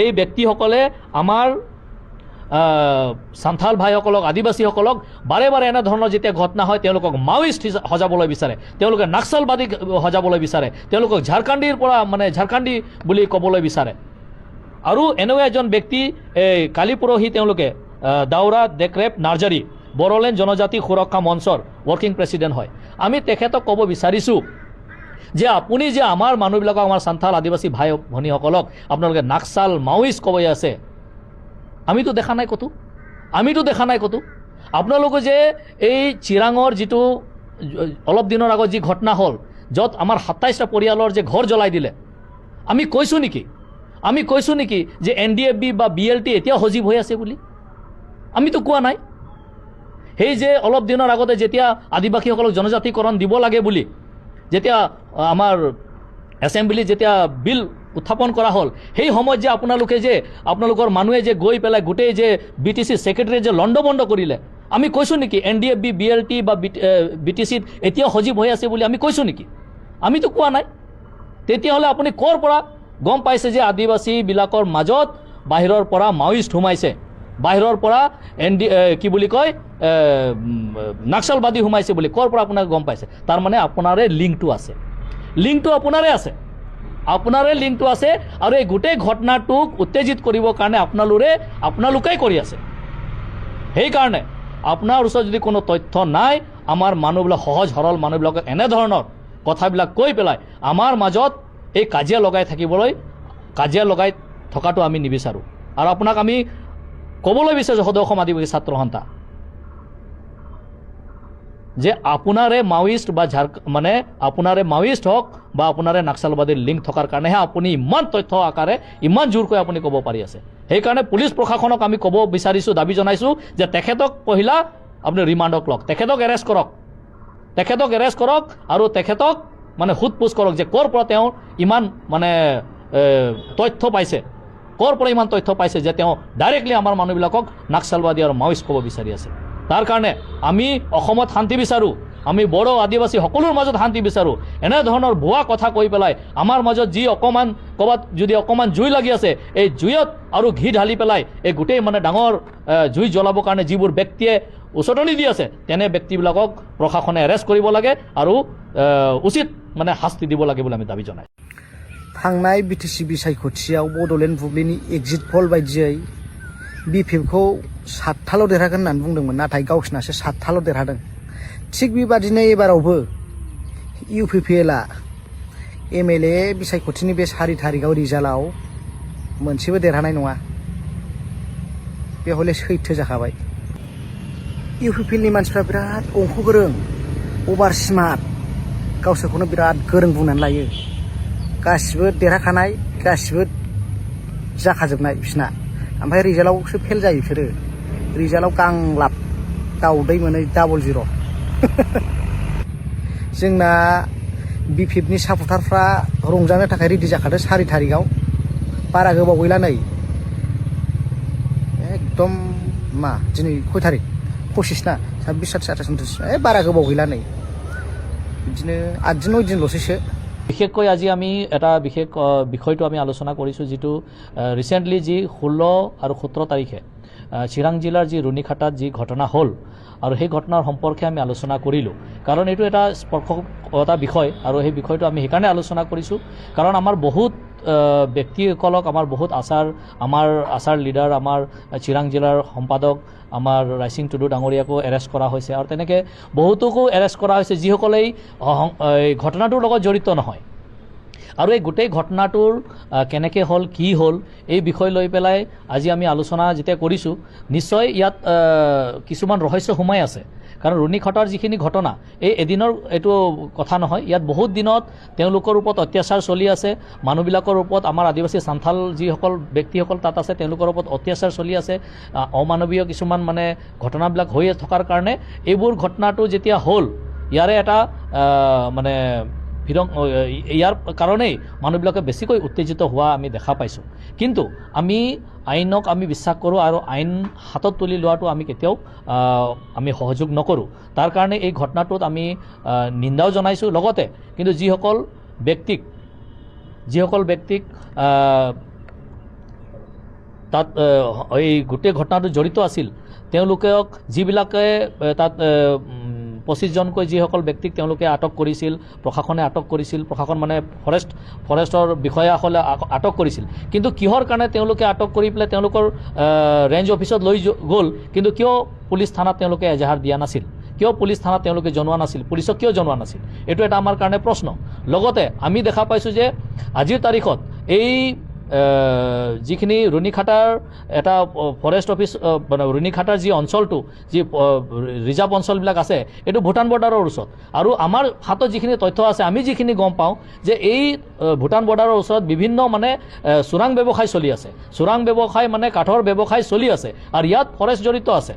এই ব্যক্তিসকলে আমাৰ সান্থাল ভাইসকলক আদিবাসীসকলক বাৰে বাৰে এনেধৰণৰ যেতিয়া ঘটনা হয় তেওঁলোকক মাওইষ্ট সজাবলৈ বিচাৰে, তেওঁলোকে নাক্সালবাদী সজাবলৈ বিচাৰে, তেওঁলোকক ঝাৰখণ্ডীৰ পৰা মানে ঝাৰখণ্ডী বুলি ক'বলৈ বিচাৰে। আৰু এনেকুৱা এজন ব্যক্তি এই কালি পৰহি তেওঁলোকে দাউৰা ডেক্ৰেপ নাৰ্জাৰী বড়োলেণ্ড জনজাতি সুৰক্ষা মঞ্চৰ ৱৰ্কিং প্ৰেচিডেণ্ট হয়। আমি তেখেতক ক'ব বিচাৰিছোঁ যে আপুনি যে আমাৰ মানুহবিলাকক আমাৰ সান্থাল আদিবাসী ভাই ভনীসকলক আপোনালোকে নাক্সাল মাওইষ্ট ক'ব আছে, আমিতো দেখা নাই ক'তো। আপোনালোকে যে এই চিৰাঙৰ যিটো অলপ দিনৰ আগত যি ঘটনা হ'ল য'ত আমাৰ 27টা পৰিয়ালৰ যে ঘৰ জ্বলাই দিলে, আমি কৈছোঁ নেকি যে NDFB বা BLT এতিয়াও সজীৱ হৈ আছে বুলি? আমিতো কোৱা নাই। সেই যে অলপ দিনৰ আগতে যেতিয়া আদিবাসীসকলক জনজাতিকৰণ দিব লাগে বুলি যেতিয়া আমাৰ এছেম্বলি যেতিয়া বিল উত্থাপন কৰা হ'ল, সেই সময়ত যে আপোনালোকৰ মানুহে যে গৈ পেলাই গোটেই যে BTC ছেক্ৰেটাৰী যে লণ্ডভণ্ড কৰিলে, আমি কৈছোঁ নেকি NDFB BLT বা BTCত এতিয়াও সজীৱ হৈ আছে বুলি আমি কৈছোঁ নেকি? আমিতো কোৱা নাই। তেতিয়াহ'লে আপুনি ক'ৰ পৰা গম পাইছে যে আদিবাসীবিলাকৰ মাজত বাহিৰৰ পৰা মাওইষ্ট সোমাইছে, বাহিৰৰ পৰা কি বুলি কয় নাক্সালবাদী সোমাইছে বুলি ক'ৰ পৰা আপোনাক গম পাইছে? তাৰমানে আপোনাৰে লিংকটো আছে, আপোনাৰে লিংকটো আছে। আৰু এই গোটেই ঘটনাটোক উত্তেজিত কৰিবৰ কাৰণে আপোনালোকেই কৰি আছে। সেইকাৰণে আপোনাৰ ওচৰত যদি কোনো তথ্য নাই, আমাৰ মানুহবিলাক সহজ সৰল মানুহবিলাকক এনেধৰণৰ কথাবিলাক কৈ পেলাই আমাৰ মাজত এই কাজিয়া লগাই থকাটো আমি নিবিচাৰোঁ। আৰু আপোনাক আমি ক'বলৈ বিচাৰিছোঁ সদৌ অসম আদিবাসী ছাত্ৰ সন্থা যে আপোনাৰে মাওইষ্ট বা মানে আপোনাৰে মাওইষ্ট হওক বা আপোনাৰে নাক্সালবাদীৰ লিংক থকাৰ কাৰণেহে আপুনি ইমান তথ্য আকাৰে ইমান জোৰকৈ আপুনি ক'ব পাৰি আছে। সেইকাৰণে পুলিচ প্ৰশাসনক আমি ক'ব বিচাৰিছোঁ, দাবী জনাইছোঁ যে তেখেতক পহিলা আপুনি ৰিমাণ্ডক লওক, তেখেতক এৰেষ্ট কৰক আৰু তেখেতক মানে সোধ-পোছ কৰক যে ক'ৰ পৰা তেওঁ ইমান মানে তথ্য পাইছে যে তেওঁ ডাইৰেক্টলি আমাৰ মানুহবিলাকক নাক্সালবাদী আৰু মাওইষ্ট ক'ব বিচাৰি আছে। তাৰ কাৰণে আমি অসমত শান্তি বিচাৰোঁ, আমি বড়ো আদিবাসী সকলোৰ মাজত শান্তি বিচাৰোঁ। এনেধৰণৰ ভুৱা কথা কৈ পেলাই আমাৰ মাজত যি ক'ৰবাত যদি অকণমান জুই লাগি আছে, এই জুইত আৰু ঘি ঢালি পেলাই এই গোটেই মানে ডাঙৰ জুই জ্বলাবৰ কাৰণে যিবোৰ ব্যক্তিয়ে উচতনি দি আছে, তেনে ব্যক্তিবিলাকক প্ৰশাসনে এৰেষ্ট কৰিব লাগে আৰু উচিত মানে শাস্তি দিব লাগে বুলি আমি দাবী জনাই। थांनाय BTC बिसायख'थियाव बड'लेण्ड बुब्लिनि एग्जिट पल बायदियै BPFखौ 7थाल' देरहागोन होननानै बुंदोंमोन, नाथाय गावसिनासो 7थाल' देरहादों। थिग बेबादिनो एबारावबो UPPLआ MLA बिसायख'थिनि बे 4 थारिखआव रिजाल्टआव मोनसेबो देरहानाय नङा। बे हले सैथो जाखाबाय। UPPLनि मानसिफ्रा बिराद अंख गोरों, अभार स्मार्ट, गावसोरखौनो बिराद गोरों बुंनानै लायो। गासिबो देरहाखानाय, गासिबो जाखाजोबनाय बिसिना, ओमफ्राय रिजाल्टआवसो फेल जायो बिसोरो। रिजाल्टआव गांलाब दाउदै मोनै 0-0। जोंना BPFनि सापर्टारफ्रा रंजानो थाखाय रेडि जाखादों 4 थारिखआव। बारा गोबाव गैला नै, एकदम मा दिनै खय थारिख? 25 ना? 26, 27, 28, बारा गोबाव गैला नै, बिदिनो 8 दिन 9 दिनल'सैसो। বিশেষকৈ আজি আমি এটা বিশেষ বিষয়টো আমি আলোচনা কৰিছোঁ, যিটো ৰিচেণ্টলি যি 16 আৰু 17 তাৰিখে চিৰাং জিলাৰ যি ৰুণিখাটাত যি ঘটনা হ'ল, আৰু সেই ঘটনাৰ সম্পৰ্কে আমি আলোচনা কৰিলোঁ। কাৰণ এইটো এটা স্পৰ্শকতা বিষয়, আৰু সেই বিষয়টো আমি সেইকাৰণে আলোচনা কৰিছোঁ কাৰণ আমাৰ বহুত ব্যক্তিসকলক, আমাৰ বহুত আমাৰ আচাৰ লিডাৰ, আমাৰ চিৰাং জিলাৰ সম্পাদক আমাৰ ৰাইচিং টুডু ডাঙৰীয়াকো এৰেষ্ট কৰা হৈছে, আৰু তেনেকৈ বহুতকো এৰেষ্ট কৰা হৈছে যিসকলে এই ঘটনাটোৰ লগত জড়িত নহয়। আৰু এই গোটেই ঘটনাটোৰ কেনেকৈ হ'ল, কি হ'ল, এই বিষয় লৈ পেলাই আজি আমি আলোচনা যেতিয়া কৰিছোঁ, নিশ্চয় ইয়াত কিছুমান ৰহস্য সোমাই আছে। কাৰণ ৰুণিখাটাৰ যিখিনি ঘটনা এই এদিনৰ এইটো কথা নহয়, ইয়াত বহুত দিনত তেওঁলোকৰ ওপৰত অত্যাচাৰ চলি আছে, মানুহবিলাকৰ ওপৰত আমাৰ আদিবাসী সান্থাল যিসকল ব্যক্তিসকল তাত আছে তেওঁলোকৰ ওপৰত অত্যাচাৰ চলি আছে, অমানৱীয় কিছুমান মানে ঘটনাবিলাক হৈ থকাৰ কাৰণে এইবোৰ ঘটনাটো যেতিয়া হ'ল, ইয়াৰে এটা মানে ইয়াৰ কাৰণেই মানুহবিলাকে বেছিকৈ উত্তেজিত হোৱা আমি দেখা পাইছোঁ। কিন্তু আমি আইনক আমি বিশ্বাস কৰোঁ, আৰু আইন হাতত তুলি লোৱাটো আমি কেতিয়াও আমি সহযোগ নকৰোঁ। তাৰ কাৰণে এই ঘটনাটোত আমি নিন্দাও জনাইছোঁ। লগতে কিন্তু যিসকল ব্যক্তিক তাত এই গোটেই ঘটনাটো জড়িত আছিল তেওঁলোকক যিবিলাকে তাত 25 জনকৈ যিসকল ব্যক্তিক তেওঁলোকে আটক কৰিছিল, প্ৰশাসনে আটক কৰিছিল, প্ৰশাসন মানে ফৰেষ্টৰ বিষয়াসকলে আটক কৰিছিল। কিন্তু কিহৰ কাৰণে তেওঁলোকে আটক কৰি পেলাই তেওঁলোকৰ ৰেঞ্জ অফিচত লৈ গ'ল, কিন্তু কিয় পুলিচ থানাত তেওঁলোকে এজাহাৰ দিয়া নাছিল, কিয় পুলিচ থানাত তেওঁলোকে জনোৱা নাছিল, পুলিচক কিয় জনোৱা নাছিল, এইটো এটা আমাৰ কাৰণে প্ৰশ্ন। লগতে আমি দেখা পাইছোঁ যে আজিৰ তাৰিখত এই যিখিনি ৰুণিখাটাৰ এটা ফৰেষ্ট অফিচ মানে ৰুণিখাটাৰ যি অঞ্চলটো যি ৰিজাৰ্ভ অঞ্চলবিলাক আছে এইটো ভূটান বৰ্ডাৰৰ ওচৰত। আৰু আমাৰ হাতত যিখিনি তথ্য আছে, আমি যিখিনি গম পাওঁ যে এই ভূটান বৰ্ডাৰৰ ওচৰত বিভিন্ন মানে চোৰাং ব্যৱসায় চলি আছে, চোৰাং ব্যৱসায় মানে কাঠৰ ব্যৱসায় চলি আছে, আৰু ইয়াত ফৰেষ্ট জড়িত আছে,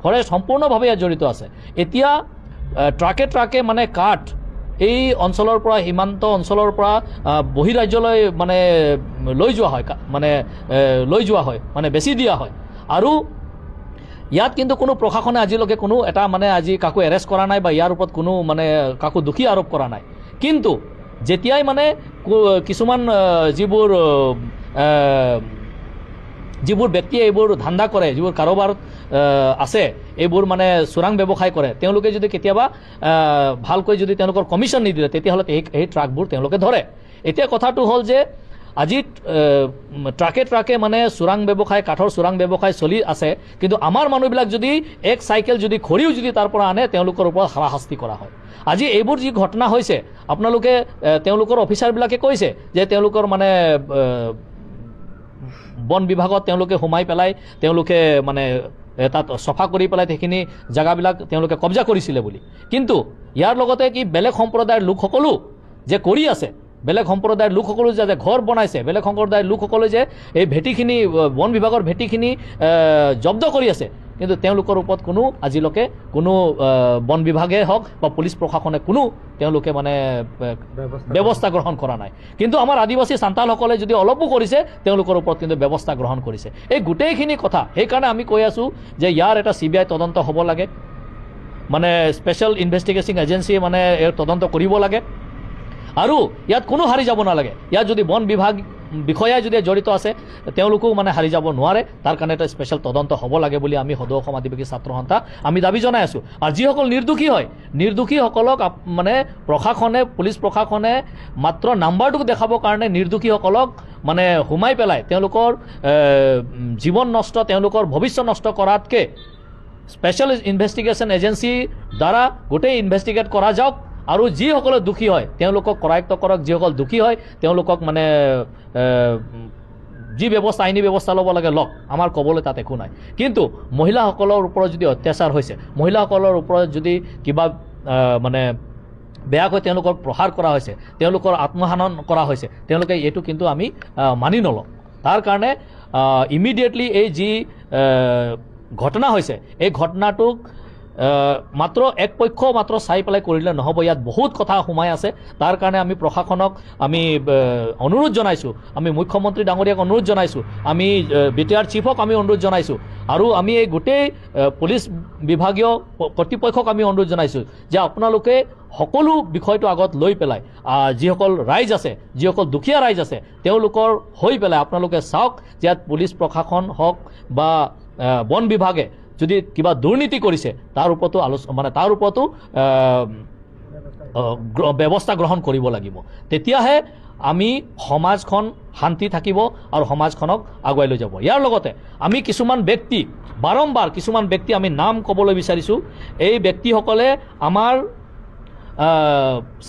ফৰেষ্ট সম্পূৰ্ণভাৱে ইয়াত জড়িত আছে। এতিয়া ট্ৰাকে ট্ৰাকে মানে কাঠ এই অঞ্চলৰ পৰা সীমান্ত অঞ্চলৰ পৰা বহিৰাজ্যলৈ মানে লৈ যোৱা হয়, মানে বেছি দিয়া হয়। আৰু ইয়াত কিন্তু কোনো প্ৰশাসনে আজিলৈকে কোনো এটা মানে আজি কাকো এৰেষ্ট কৰা নাই বা ইয়াৰ ওপৰত কোনো মানে কাকো দোষী আৰোপ কৰা নাই। কিন্তু যেতিয়াই মানে কিছুমান যিবোৰ ব্যক্তিয়ে এইবোৰ ধান্দা কৰে, যিবোৰ কাৰোবাৰ আছে, এইবোৰ মানে চোৰাং ব্যৱসায় কৰে, তেওঁলোকে যদি কেতিয়াবা ভালকৈ যদি তেওঁলোকৰ কমিশ্যন নিদিলে তেতিয়াহ'লে এই ট্ৰাকবোৰ তেওঁলোকে ধৰে। এতিয়া কথাটো হ'ল যে আজি ট্ৰাকে ট্ৰাকে মানে চোৰাং ব্যৱসায়, কাঠৰ চোৰাং ব্যৱসায় চলি আছে, কিন্তু আমাৰ মানুহবিলাক যদি এক চাইকেল যদি খৰিও যদি তাৰ পৰা আনে তেওঁলোকৰ ওপৰত হাৰাশাস্তি কৰা হয়। আজি এইবোৰ যি ঘটনা হৈছে আপোনালোকে তেওঁলোকৰ অফিচাৰবিলাকে কৈছে যে তেওঁলোকৰ মানে বন বিভাগত তেওঁলোকে সোমাই পেলাই তেওঁলোকে মানে তাত চফা কৰি পেলাই সেইখিনি জেগাবিলাক তেওঁলোকে কব্জা কৰিছিলে বুলি। কিন্তু ইয়াৰ লগতে কি বেলেগ সম্প্ৰদায়ৰ লোকসকলো যে কৰি আছে, বেলেগ সম্প্ৰদায়ৰ লোকসকলো যে ঘৰ বনাইছে, বেলেগ সম্প্ৰদায়ৰ লোকসকলে যে এই ভেটিখিনি বন বিভাগৰ ভেটিখিনি জব্দ কৰি আছে, কিন্তু তেওঁলোকৰ ওপৰত কোনো আজিলৈকে কোনো বন বিভাগে হওক বা পুলিচ প্ৰশাসনে কোনো তেওঁলোকে মানে ব্যৱস্থা গ্ৰহণ কৰা নাই। কিন্তু আমাৰ আদিবাসী সান্তালসকলে যদি অলপো কৰিছে তেওঁলোকৰ ওপৰত কিন্তু ব্যৱস্থা গ্ৰহণ কৰিছে। এই গোটেইখিনি কথা সেইকাৰণে আমি কৈ আছোঁ যে ইয়াৰ এটা CBI তদন্ত হ'ব লাগে, মানে স্পেচিয়েল ইনভেষ্টিগেশ্যন এজেঞ্চিয়ে মানে এই তদন্ত কৰিব লাগে, আৰু ইয়াত কোনো হাৰি যাব নালাগে। ইয়াত যদি বন বিভাগ বিষয়াই যদি জড়িত আছে তেওঁলোকেও মানে হাৰি যাব নোৱাৰে, তাৰ কাৰণে এটা স্পেচিয়েল তদন্ত হ'ব লাগে বুলি আমি সদৌ অসম আদিবাসী ছাত্ৰ সন্থা আমি দাবী জনাই আছোঁ। আৰু যিসকল নিৰ্দোষী হয়, নিৰ্দোষীসকলক মানে প্ৰশাসনে, পুলিচ প্ৰশাসনে মাত্ৰ নাম্বাৰটোক দেখাবৰ কাৰণে নিৰ্দোষীসকলক মানে সোমাই পেলাই তেওঁলোকৰ জীৱন নষ্ট, তেওঁলোকৰ ভৱিষ্যত নষ্ট কৰাতকৈ স্পেচিয়েল ইনভেষ্টিগেশ্যন এজেঞ্চিৰ দ্বাৰা গোটেই ইনভেষ্টিগেট কৰা যাওক, আৰু যিসকলে দোষী হয় তেওঁলোকক কৰায়ত্ব কৰক, যিসকল দোষী হয় তেওঁলোকক মানে যি ব্যৱস্থা, আইনী ব্যৱস্থা ল'ব লাগে লওক, আমাৰ ক'বলৈ তাত একো নাই। কিন্তু মহিলাসকলৰ ওপৰত যদি অত্যাচাৰ হৈছে, মহিলাসকলৰ ওপৰত যদি কিবা মানে বেয়াকৈ তেওঁলোকৰ প্ৰহাৰ কৰা হৈছে, তেওঁলোকৰ আত্মহানন কৰা হৈছে, তেওঁলোকে এইটো কিন্তু আমি মানি নলওঁ। তাৰ কাৰণে ইমিডিয়েটলি এই যি ঘটনা হৈছে এই ঘটনাটোক মাত্ৰ এক পক্ষ মাত্ৰ চাই পেলাই কৰিলে নহ'ব, ইয়াত বহুত কথা সোমাই আছে। তাৰ কাৰণে আমি প্ৰশাসনক আমি অনুৰোধ জনাইছোঁ, আমি মুখ্যমন্ত্ৰী ডাঙৰীয়াক অনুৰোধ জনাইছোঁ, আমি BTR চিফক আমি অনুৰোধ জনাইছোঁ, আৰু আমি এই গোটেই পুলিচ বিভাগীয় কৰ্তৃপক্ষক আমি অনুৰোধ জনাইছোঁ যে আপোনালোকে সকলো বিষয়টো আগত লৈ পেলাই যিসকল ৰাইজ আছে, যিসকল দুখীয়া ৰাইজ আছে তেওঁলোকৰ হৈ পেলাই আপোনালোকে চাওক যে ইয়াত পুলিচ প্ৰশাসন হওক বা বন বিভাগে যদি কিবা দুৰ্নীতি কৰিছে তাৰ ওপৰতো তাৰ ওপৰতো ব্যৱস্থা গ্ৰহণ কৰিব লাগিব। তেতিয়াহে আমি সমাজখন শান্তি থাকিব আৰু সমাজখনক আগুৱাই লৈ যাব। ইয়াৰ লগতে আমি কিছুমান ব্যক্তি বাৰম্বাৰ কিছুমান ব্যক্তি আমি নাম ক'বলৈ বিচাৰিছোঁ, এই ব্যক্তিসকলে আমাৰ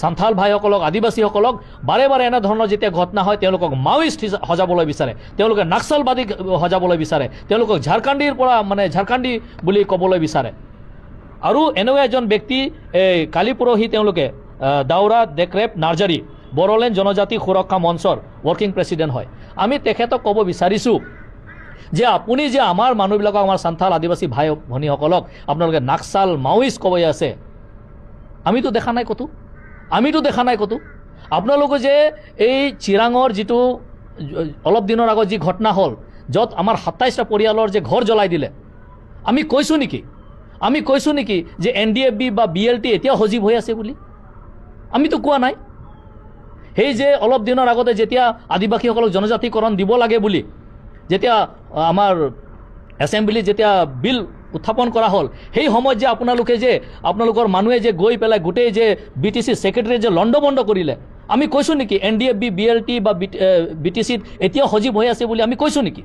সান্থাল ভাইসকলক, আদিবাসীসকলক বাৰে বাৰে এনেধৰণৰ যেতিয়া ঘটনা হয় তেওঁলোকক মাওইষ্ট সজাবলৈ বিচাৰে, তেওঁলোকে নাক্সালবাদী সজাবলৈ বিচাৰে, তেওঁলোকক ঝাৰখণ্ডী বুলি ক'বলৈ বিচাৰে। আৰু এনেকুৱা এজন ব্যক্তি কালি পৰহি তেওঁলোকে দাউৰা ডেক্ৰেপ নাৰ্জাৰী বড়োলেণ্ড জনজাতি সুৰক্ষা মঞ্চৰ ৱৰ্কিং প্ৰেছিডেণ্ট হয়। আমি তেখেতক ক'ব বিচাৰিছোঁ যে আপুনি যে আমাৰ মানুহবিলাকক, আমাৰ সান্থাল আদিবাসী ভাই ভনীসকলক আপোনালোকে নাক্সাল মাওইষ্ট ক'বই আছে, আমিতো দেখা নাই ক'তো। আপোনালোকে যে এই চিৰাঙৰ যিটো অলপ দিনৰ আগত যি ঘটনা হ'ল, য'ত আমাৰ 27টা পৰিয়ালৰ যে ঘৰ জ্বলাই দিলে, আমি কৈছোঁ নেকি যে NDFB বা BLT এতিয়াও সজীৱ হৈ আছে বুলি? আমিতো কোৱা নাই। সেই যে অলপ দিনৰ আগতে যেতিয়া আদিবাসীসকলক জনজাতিকৰণ দিব লাগে বুলি যেতিয়া আমাৰ এছেম্বলি যেতিয়া বিল উত্থাপন কৰা হ'ল সেই সময়ত যে আপোনালোকৰ মানুহে যে গৈ পেলাই গোটেই যে BTC ছেক্ৰেটাৰী যে লণ্ডভণ্ড কৰিলে আমি কৈছোঁ নেকি NDFB BLT বা BTCত এতিয়াও সজীৱ হৈ আছে বুলি আমি কৈছোঁ নেকি